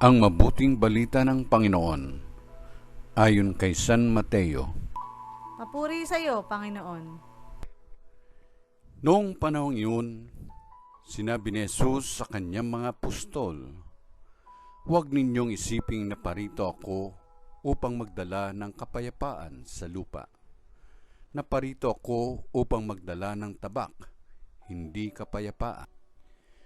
Ang mabuting balita ng Panginoon ayon kay San Mateo. Papuri sa iyo, Panginoon. Noong panahong iyon, sinabi ni Jesus sa kanyang mga apostol, "Huwag ninyong isiping naparito ako upang magdala ng kapayapaan sa lupa. Naparito ako upang magdala ng tabak, hindi kapayapaan.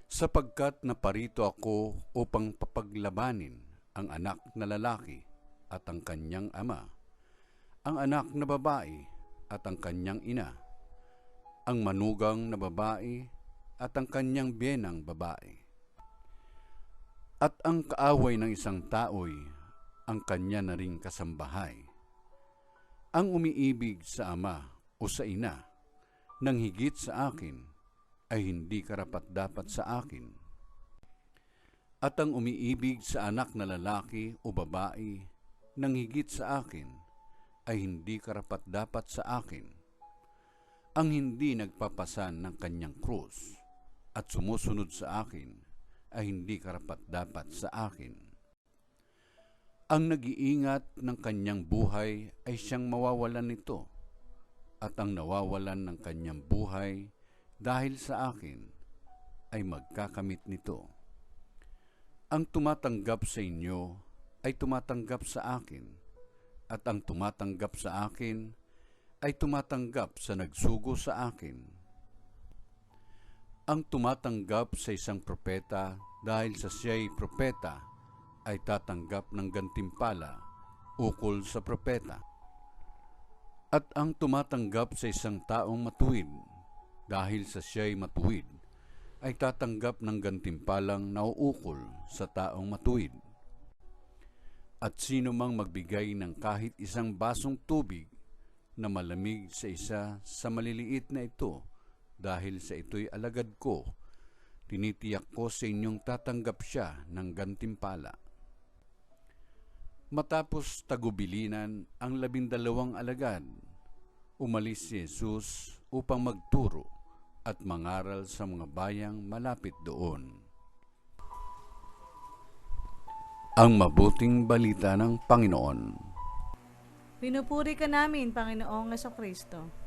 Sapagkat naparito ako upang papaglabanin ang anak na lalaki at ang kanyang ama, ang anak na babae at ang kanyang ina, ang manugang na babae at ang kanyang biyenang babae. At ang kaaway ng isang tao'y ang kanya na ring kasambahay. Ang umiibig sa ama o sa ina nang higit sa akin ay hindi karapat-dapat sa akin. At ang umiibig sa anak na lalaki o babae nang higit sa akin ay hindi karapat-dapat sa akin. Ang hindi nagpapasan ng kanyang krus at sumusunod sa akin ay hindi karapat-dapat sa akin. Ang nag-iingat ng kanyang buhay ay siyang mawawalan nito, at ang nawawalan ng kanyang buhay dahil sa akin ay magkakamit nito. Ang tumatanggap sa inyo ay tumatanggap sa akin, at ang tumatanggap sa akin ay tumatanggap sa nagsugo sa akin. Ang tumatanggap sa isang propeta dahil sa siya'y propeta ay tatanggap ng gantimpala ukol sa propeta. At ang tumatanggap sa isang taong matuwid dahil sa siya'y matuwid, ay tatanggap ng gantimpalang nauukol sa taong matuwid. At sino mang magbigay ng kahit isang basong tubig na malamig sa isa sa maliliit na ito, dahil sa ito'y alagad ko, tinitiyak ko sa inyong tatanggap siya ng gantimpala." Matapos tagubilinan ang 12 alagad, umalis si Jesus upang magturo at mangaral sa mga bayang malapit doon. Ang mabuting balita ng Panginoon. Pinupuri ka namin, Panginoong Jesucristo.